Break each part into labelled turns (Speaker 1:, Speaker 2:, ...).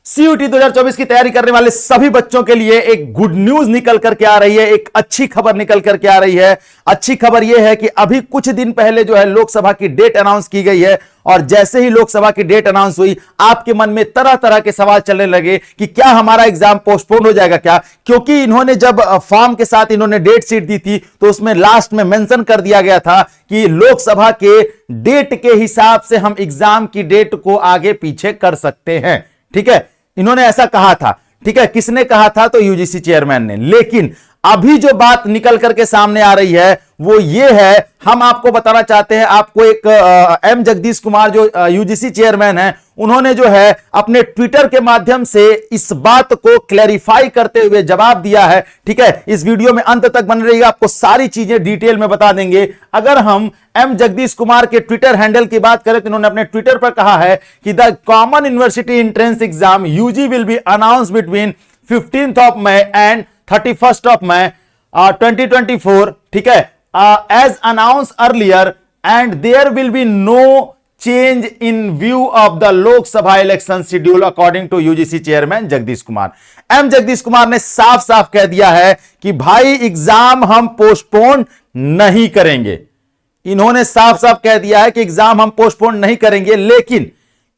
Speaker 1: CUT 2024 की तैयारी करने वाले सभी बच्चों के लिए एक गुड न्यूज निकल करके आ रही है, एक अच्छी खबर निकल करके आ रही है। अच्छी खबर यह है कि अभी कुछ दिन पहले जो है लोकसभा की डेट अनाउंस की गई है और जैसे ही लोकसभा की डेट अनाउंस हुई आपके मन में तरह तरह के सवाल चलने लगे कि क्या हमारा एग्जाम पोस्टपोन हो जाएगा क्या, क्योंकि इन्होंने जब फॉर्म के साथ इन्होंने डेट शीट दी थी तो उसमें लास्ट में मेंशन कर दिया गया था कि लोकसभा के डेट के हिसाब से हम एग्जाम की डेट को आगे पीछे कर सकते हैं। ठीक है, इन्होंने ऐसा कहा था। ठीक है, किसने कहा था? तो यूजीसी चेयरमैन ने। लेकिन अभी जो बात निकल करके सामने आ रही है वो ये है, हम आपको बताना चाहते हैं। आपको एक एम जगदीश कुमार जो यूजीसी चेयरमैन है, उन्होंने जो है अपने ट्विटर के माध्यम से इस बात को क्लैरिफाई करते हुए जवाब दिया है। ठीक है, इस वीडियो में अंत तक बने रहिएगा, आपको सारी चीजें डिटेल में बता देंगे। अगर हम एम जगदीश कुमार के ट्विटर हैंडल की बात करें तो इन्होंने अपने ट्विटर पर कहा है कि the common university entrance exam UG will be announce between 15th of May and 31st of May 2024. ठीक है, as announced earlier, and there will be no change in view of the Lok Sabha election schedule according to UGC chairman Jagdish Kumar. M Jagdish Kumar ने साफ साफ कह दिया है कि भाई एग्जाम हम पोस्टपोन नहीं करेंगे। इन्होंने साफ साफ कह दिया है कि एग्जाम हम पोस्टपोन नहीं करेंगे,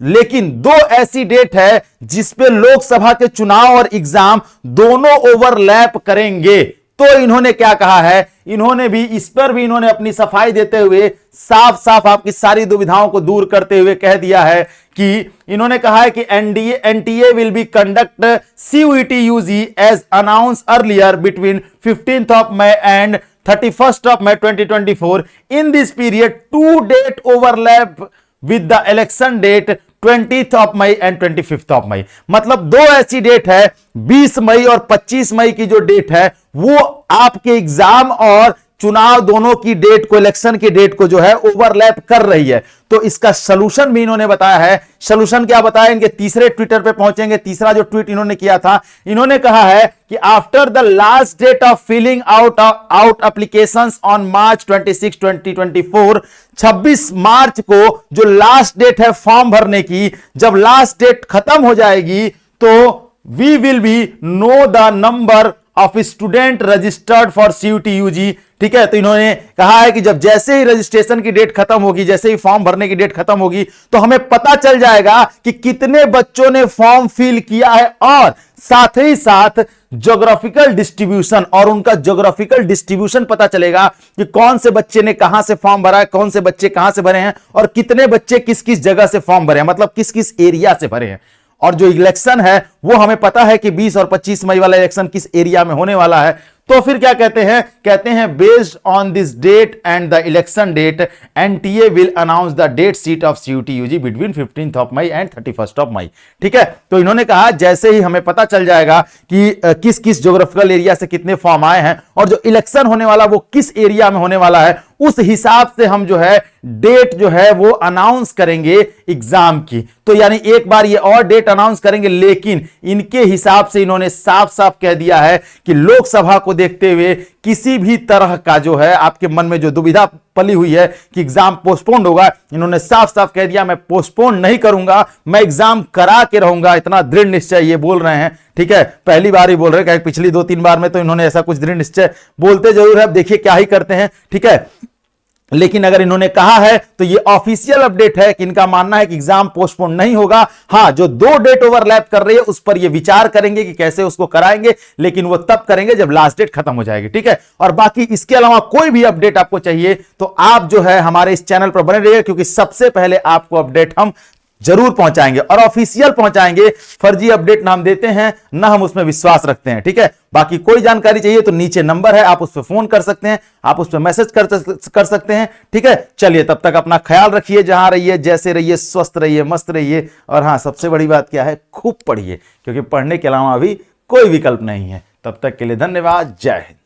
Speaker 1: लेकिन दो ऐसी डेट है जिसपे लोकसभा के चुनाव और एग्जाम दोनों ओवरलैप करेंगे। तो इन्होंने क्या कहा है, इन्होंने भी इस पर भी इन्होंने अपनी सफाई देते हुए साफ साफ आपकी सारी दुविधाओं को दूर करते हुए कह दिया है कि इन्होंने कहा है कि NTA will be conduct CUET UG as announce earlier between 15th of May and 31st of May 2024. In this period, two date overlap with the election date 20th of May and 25th of May। मतलब दो ऐसी date है, 20 मई और 25 मई की जो date है वो आपके एग्जाम और चुनाव दोनों की डेट को, इलेक्शन की डेट को जो है ओवरलैप कर रही है। तो इसका सलूशन भी इन्होंने बताया है। सलूशन क्या बताया? इनके तीसरे ट्विटर पे पहुंचेंगे। तीसरा जो ट्वीट इन्होंने किया था, इन्होंने कहा है कि after the last date of filling out applications on March 26, 2024, 26 मार्च को जो लास्ट डेट है फॉर्म भरने की, जब लास्ट डेट खत्म हो जाएगी तो we will be know the number of student registered for CUET UG. ठीक है, तो इन्होंने कहा है कि जब जैसे ही रजिस्ट्रेशन की डेट खत्म होगी, जैसे ही फॉर्म भरने की डेट खत्म होगी तो हमें पता चल जाएगा कि कितने बच्चों ने फॉर्म फिल किया है और साथ ही साथ ज्योग्राफिकल डिस्ट्रीब्यूशन, और उनका ज्योग्राफिकल डिस्ट्रीब्यूशन पता चलेगा कि कौन से बच्चे ने कहां से फॉर्म भरा है, कौन से बच्चे कहां से भरे हैं और कितने बच्चे किस किस जगह से फॉर्म भरे हैं, मतलब किस किस एरिया से भरे हैं। और जो इलेक्शन है वो हमें पता है कि 20 और 25 मई वाला इलेक्शन किस एरिया में होने वाला है। तो फिर क्या कहते हैं based on this date and the election date NTA will announce the date sheet of CUET UG between 15th of May and 31st of May। ठीक है, तो इन्होंने कहा जैसे ही हमें पता चल जाएगा कि किस किस ज्योग्राफिकल एरिया से कितने फॉर्म आए हैं और जो इलेक्शन होने वाला वो किस एरिया में होने वाला है, उस हिसाब से हम जो है डेट जो है वो अनाउंस करेंगे एग्जाम की। तो यानी एक बार ये और डेट अनाउंस करेंगे, लेकिन इनके हिसाब से इन्होंने साफ साफ कह दिया है कि लोकसभा को देखते हुए किसी भी तरह का जो है आपके मन में जो दुविधा पली हुई है कि एग्जाम पोस्टपोन होगा, इन्होंने साफ साफ कह दिया मैं पोस्टपोन नहीं करूंगा, मैं एग्जाम करा के रहूंगा। इतना दृढ़ निश्चय ये बोल रहे हैं। ठीक है, पहली बार ही बोल रहे हैं, पिछली 2-3 बार में तो इन्होंने ऐसा कुछ दृढ़ निश्चय बोलते जरूर है। अब देखिए क्या ही करते हैं। ठीक है, लेकिन अगर इन्होंने कहा है तो ये ऑफिशियल अपडेट है कि इनका मानना है कि एग्जाम पोस्टपोन नहीं होगा। हां, जो दो डेट ओवरलैप कर रही है उस पर ये विचार करेंगे कि कैसे उसको कराएंगे, लेकिन वो तब करेंगे जब लास्ट डेट खत्म हो जाएगी। ठीक है, और बाकी इसके अलावा कोई भी अपडेट आपको चाहिए तो आप जो है हमारे इस चैनल पर बने रहिए, क्योंकि सबसे पहले आपको अपडेट हम जरूर पहुंचाएंगे और ऑफिशियल पहुंचाएंगे। फर्जी अपडेट ना हम देते हैं, ना हम उसमें विश्वास रखते हैं। ठीक है, बाकी कोई जानकारी चाहिए तो नीचे नंबर है, आप उस पर फोन कर सकते हैं, आप उस पर मैसेज कर सकते हैं। ठीक है, चलिए तब तक अपना ख्याल रखिए, जहां रहिए, जैसे रहिए, स्वस्थ रहिए, मस्त रहिए। और हां, सबसे बड़ी बात क्या है, खूब पढ़िए, क्योंकि पढ़ने के अलावा अभी कोई विकल्प नहीं है। तब तक के लिए धन्यवाद। जय हिंद।